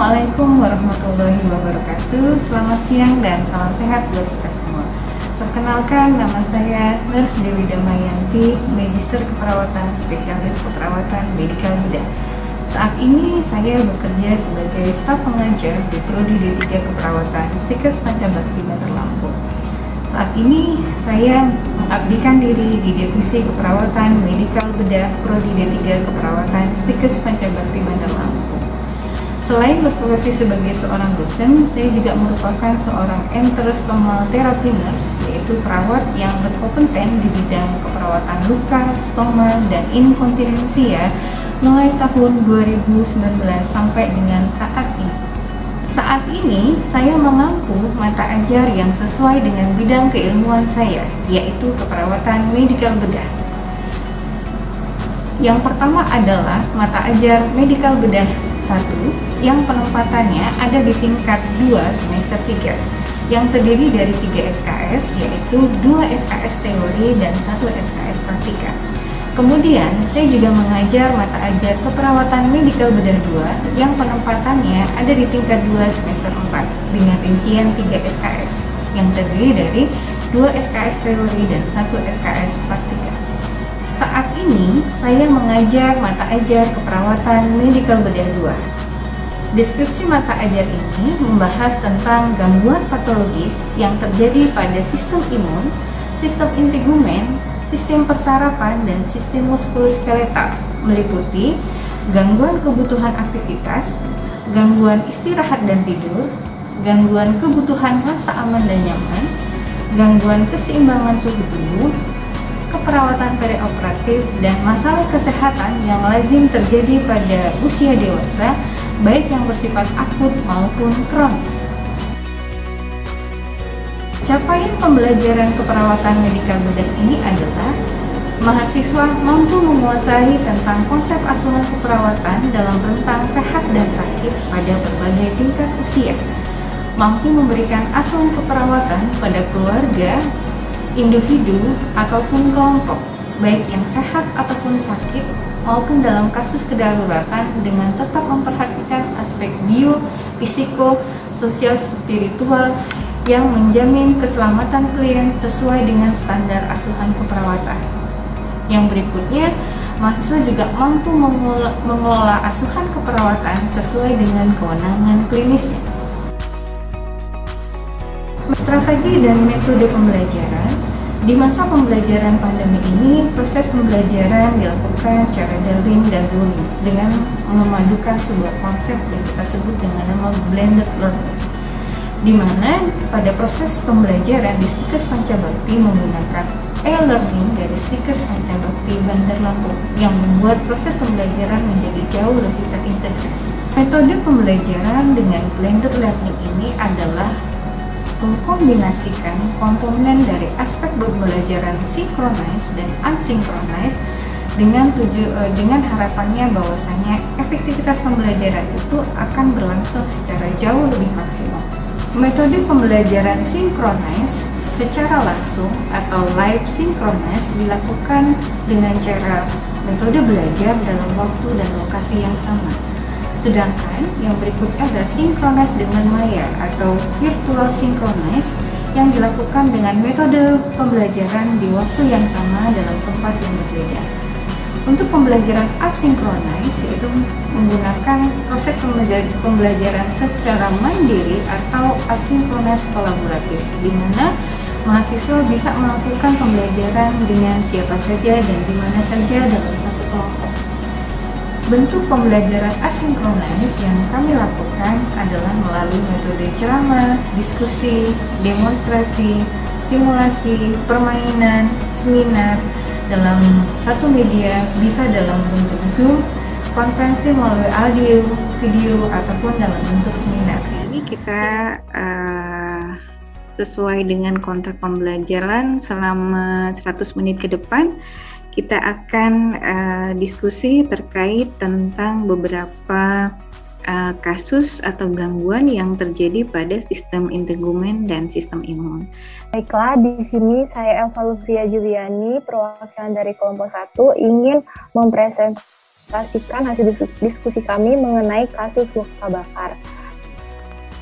Assalamualaikum warahmatullahi wabarakatuh. Selamat siang dan salam sehat buat kita semua. Perkenalkan, nama saya Nurse Dewi Damayanti, Magister Keperawatan Spesialis Keperawatan Medikal Bedah. Saat ini saya bekerja sebagai staf pengajar di Prodi D3 Keperawatan Stikes Pancabakti Bandar Lampung. Saat ini saya mengabdikan diri di Divisi Keperawatan Medikal Bedah Prodi D3 Keperawatan Stikes Pancabakti Bandar Lampung. Selain berprofesi sebagai seorang dosen, saya juga merupakan seorang enterostomal therapy nurse, yaitu perawat yang berkompeten di bidang keperawatan luka, stoma, dan inkontinensia mulai tahun 2019 sampai dengan saat ini. Saat ini, saya mengampu mata ajar yang sesuai dengan bidang keilmuan saya, yaitu keperawatan medikal bedah. Yang pertama adalah mata ajar medikal bedah 1 yang penempatannya ada di tingkat 2 semester 3 yang terdiri dari 3 SKS, yaitu 2 SKS teori dan 1 SKS praktika. Kemudian saya juga mengajar mata ajar keperawatan medikal bedah 2 yang penempatannya ada di tingkat 2 semester 4 dengan rincian 3 SKS yang terdiri dari 2 SKS teori dan 1 SKS praktika. Saat ini saya mengajar mata ajar keperawatan medikal bedah 2. Deskripsi mata ajar ini membahas tentang gangguan patologis yang terjadi pada sistem imun, sistem integumen, sistem persarapan, dan sistem muskuloskeletal, meliputi gangguan kebutuhan aktivitas, gangguan istirahat dan tidur, gangguan kebutuhan rasa aman dan nyaman, gangguan keseimbangan suhu tubuh, keperawatan perioperatif, dan masalah kesehatan yang lazim terjadi pada usia dewasa, baik yang bersifat akut maupun kronis. Capaian pembelajaran keperawatan medikal bedah ini adalah mahasiswa mampu menguasai tentang konsep asuhan keperawatan dalam rentang sehat dan sakit pada berbagai tingkat usia, mampu memberikan asuhan keperawatan pada keluarga, individu, ataupun kelompok, baik yang sehat ataupun sakit, maupun dalam kasus kedaruratan dengan tetap memperhatikan aspek bio, fisiko, sosial, spiritual yang menjamin keselamatan klien sesuai dengan standar asuhan keperawatan. Yang berikutnya, mahasiswa juga mampu mengelola asuhan keperawatan sesuai dengan kewenangan klinisnya. Strategi dan metode pembelajaran. Di masa pembelajaran pandemi ini, proses pembelajaran dilakukan secara daring dan luring dengan memadukan sebuah konsep yang kita sebut dengan nama blended learning, di mana pada proses pembelajaran di Stikes Pancabakti menggunakan e-learning dari Stikes Pancabakti Bandar Lampung yang membuat proses pembelajaran menjadi jauh lebih terintegrasi. Metode pembelajaran dengan blended learning ini adalah mengkombinasikan komponen dari aspek pembelajaran sinkronis dan asinkronis dengan harapannya bahwasanya efektivitas pembelajaran itu akan berlangsung secara jauh lebih maksimal. Metode pembelajaran sinkronis secara langsung atau live sinkronis dilakukan dengan cara metode belajar dalam waktu dan lokasi yang sama. Sedangkan yang berikutnya adalah sinkronis dengan maya atau virtual sinkronis yang dilakukan dengan metode pembelajaran di waktu yang sama dalam tempat yang berbeda. Untuk pembelajaran asinkronis, yaitu menggunakan proses pembelajaran secara mandiri atau asinkronis kolaboratif, di mana mahasiswa bisa melakukan pembelajaran dengan siapa saja dan di mana saja dalam satu kelompok. Bentuk pembelajaran asinkronis yang kami lakukan adalah melalui metode ceramah, diskusi, demonstrasi, simulasi, permainan, seminar dalam satu media, bisa dalam bentuk Zoom, konferensi melalui audio, video, ataupun dalam bentuk seminar. Ini kita sesuai dengan kontrak pembelajaran selama 100 menit ke depan. Kita akan diskusi terkait tentang beberapa kasus atau gangguan yang terjadi pada sistem integumen dan sistem imun. Baiklah, di sini saya Elva Lufria Juliani, perwakilan dari kelompok 1, ingin mempresentasikan mengilustrasikan hasil diskusi kami mengenai kasus luka bakar.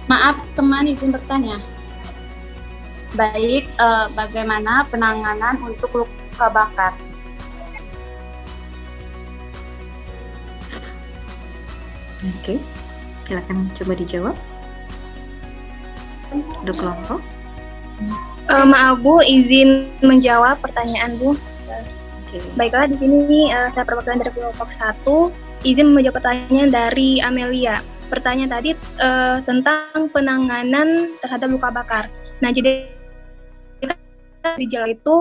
Maaf, teman izin bertanya. Baik, bagaimana penanganan untuk luka bakar? Oke, silakan coba dijawab. Untuk kelompok. Maaf Bu, izin menjawab pertanyaan Bu. Okay. Baiklah, di sini saya perwakilan dari kelompok 1. Izin menjawab pertanyaan dari Amelia. Pertanyaan tadi tentang penanganan terhadap luka bakar. Nah, jadi di jalan itu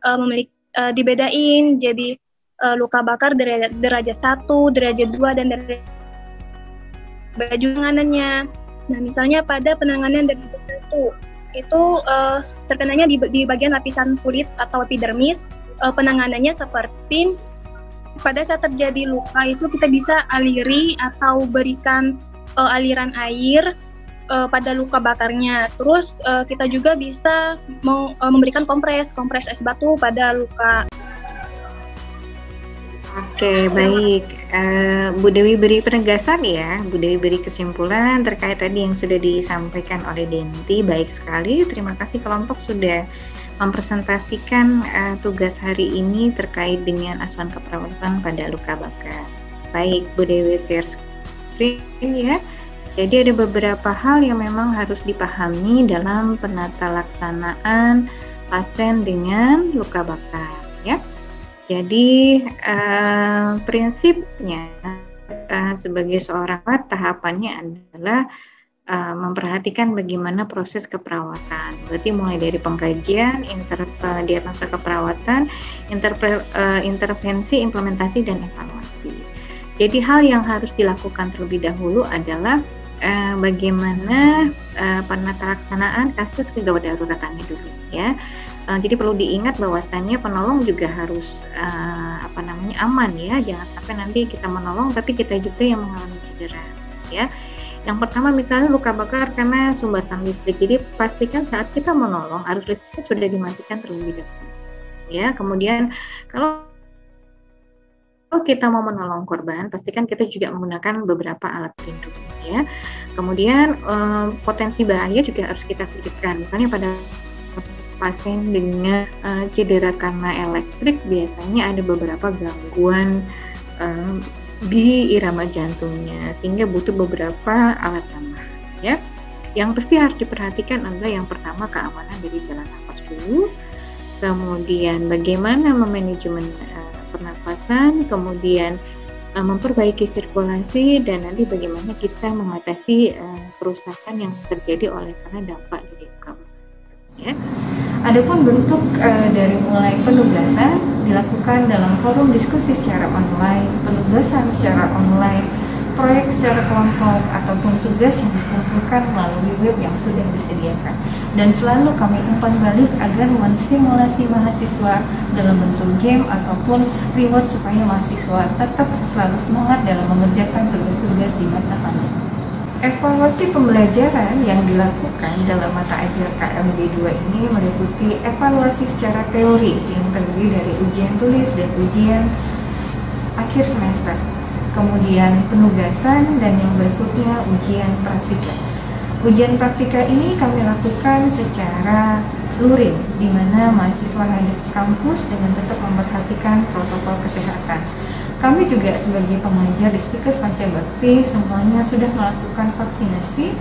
memiliki dibedain jadi luka bakar derajat 1, derajat 2 dan derajat baju penanganannya. Nah, misalnya pada penanganan derajat 1 itu terkenanya di bagian lapisan kulit atau epidermis. Penanganannya seperti pada saat terjadi luka itu kita bisa aliri atau berikan aliran air pada luka bakarnya. Terus kita juga bisa memberikan kompres es batu pada luka. Oke, baik. Bu Dewi beri penegasan ya, Bu Dewi beri kesimpulan terkait tadi yang sudah disampaikan oleh Denti. Baik sekali, terima kasih kelompok sudah mempresentasikan tugas hari ini terkait dengan asuhan keperawatan pada luka bakar. Baik, Bu Dewi share screen ya. Jadi ada beberapa hal yang memang harus dipahami dalam penata laksanaan pasien dengan luka bakar ya. Jadi prinsipnya sebagai seorang perawat tahapannya adalah memperhatikan bagaimana proses keperawatan. Berarti mulai dari pengkajian, diagnosa keperawatan, intervensi, implementasi, dan evaluasi. Jadi hal yang harus dilakukan terlebih dahulu adalah bagaimana penata laksanaan kasus kegawat daruratannya dulu ya. Jadi perlu diingat bahwasannya penolong juga harus aman ya, jangan sampai nanti kita menolong tapi kita juga yang mengalami cedera ya. Yang pertama misalnya luka bakar karena sumbatan listrik, jadi pastikan saat kita menolong arus listriknya sudah dimatikan terlebih dahulu ya. Kemudian kalau kita mau menolong korban, pastikan kita juga menggunakan beberapa alat pelindung ya. Kemudian potensi bahaya juga harus kita pikirkan. Misalnya pada pasien dengan cedera karena elektrik biasanya ada beberapa gangguan di irama jantungnya sehingga butuh beberapa alat tambah ya. Yang pasti harus diperhatikan adalah yang pertama keamanan dari jalan nafas dulu, kemudian bagaimana memanajemen pernapasan, kemudian memperbaiki sirkulasi, dan nanti bagaimana kita mengatasi kerusakan yang terjadi oleh karena dampak dari luka bakar ya. Adapun bentuk dari mulai penugasan dilakukan dalam forum diskusi secara online, penugasan secara online, proyek secara kelompok, ataupun tugas yang dikumpulkan melalui web yang sudah disediakan. Dan selalu kami umpan balik agar menstimulasi mahasiswa dalam bentuk game ataupun reward supaya mahasiswa tetap selalu semangat dalam mengerjakan tugas-tugas di masa pandemi. Evaluasi pembelajaran yang dilakukan dalam mata ajar KMB 2 ini meliputi evaluasi secara teori yang terdiri dari ujian tulis dan ujian akhir semester. Kemudian penugasan dan yang berikutnya ujian praktika. Ujian praktika ini kami lakukan secara luring, di mana mahasiswa hadir ke kampus dengan tetap memperhatikan protokol kesehatan. Kami juga sebagai pengajar di Stikes Pancabakti semuanya sudah melakukan vaksinasi,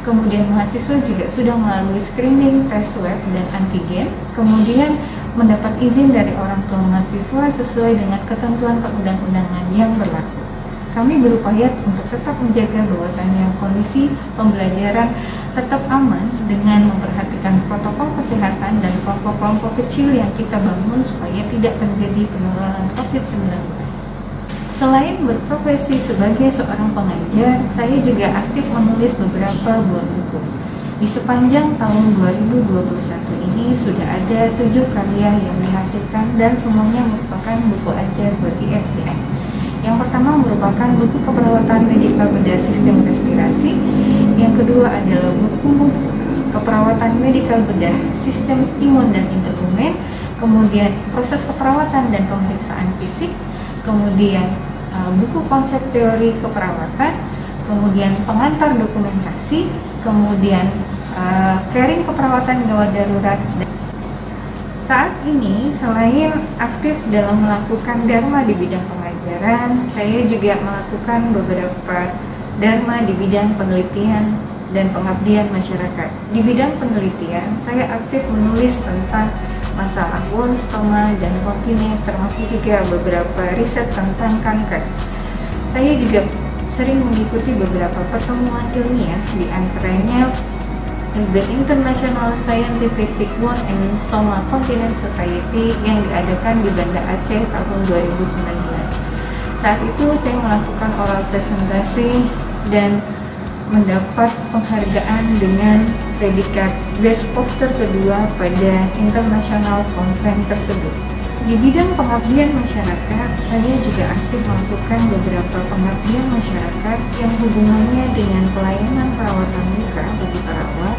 kemudian mahasiswa juga sudah melalui screening tes swab dan antigen, kemudian mendapat izin dari orang tua mahasiswa sesuai dengan ketentuan perundang-undangan yang berlaku. Kami berupaya untuk tetap menjaga bahwasannya kondisi pembelajaran tetap aman dengan memperhatikan protokol kesehatan dan kelompok-kelompok kecil yang kita bangun supaya tidak terjadi penularan COVID-19. Selain berprofesi sebagai seorang pengajar, saya juga aktif menulis beberapa buah buku. Di sepanjang tahun 2021 ini sudah ada 7 karya yang dihasilkan dan semuanya merupakan buku ajar bagi SBM. Yang pertama merupakan buku keperawatan medikal bedah sistem respirasi. Yang kedua adalah buku keperawatan medikal bedah sistem imun dan interhumen. Kemudian proses keperawatan dan pemeriksaan fisik. Kemudian buku konsep teori keperawatan, kemudian pengantar dokumentasi, kemudian caring keperawatan gawat darurat. Saat ini, selain aktif dalam melakukan dharma di bidang pengajaran, saya juga melakukan beberapa dharma di bidang penelitian dan pengabdian masyarakat. Di bidang penelitian, saya aktif menulis tentang masalah wound, stoma, dan continence, termasuk juga beberapa riset tentang kanker. Saya juga sering mengikuti beberapa pertemuan ilmiah, di antaranya The International Scientific Wound and Stoma Continence Society yang diadakan di Banda Aceh tahun 2019. Saat itu saya melakukan oral presentasi dan mendapat penghargaan dengan predikat Best Poster kedua pada International Conference tersebut. Di bidang pengabdian masyarakat, saya juga aktif melakukan beberapa pengabdian masyarakat yang hubungannya dengan pelayanan perawatan luka bagi perawat,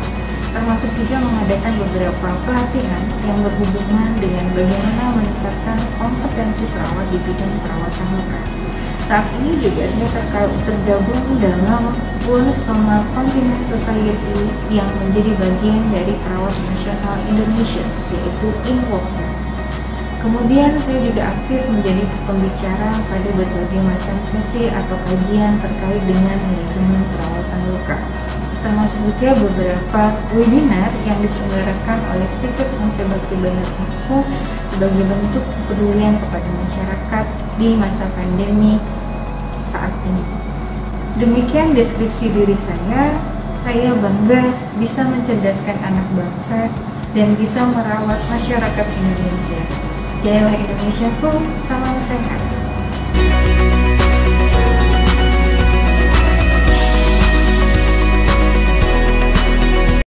termasuk juga mengadakan beberapa pelatihan yang berhubungan dengan bagaimana meningkatkan kompetensi perawat di bidang perawatan luka. Saat ini juga saya tergabung dalam Wound Stoma Continence Society yang menjadi bagian dari Perawat Nasional Indonesia, yaitu INWOK. Kemudian saya juga aktif menjadi pembicara pada berbagai macam sesi atau kajian terkait dengan manajemen perawatan luka, termasuk juga beberapa webinar yang diselenggarakan oleh Stikes Bakti Bandar Lampung sebagai bentuk kepedulian kepada masyarakat di masa pandemi saat ini. Demikian deskripsi diri saya bangga bisa mencerdaskan anak bangsa dan bisa merawat masyarakat Indonesia. Jayalah Indonesiaku, salam sehat.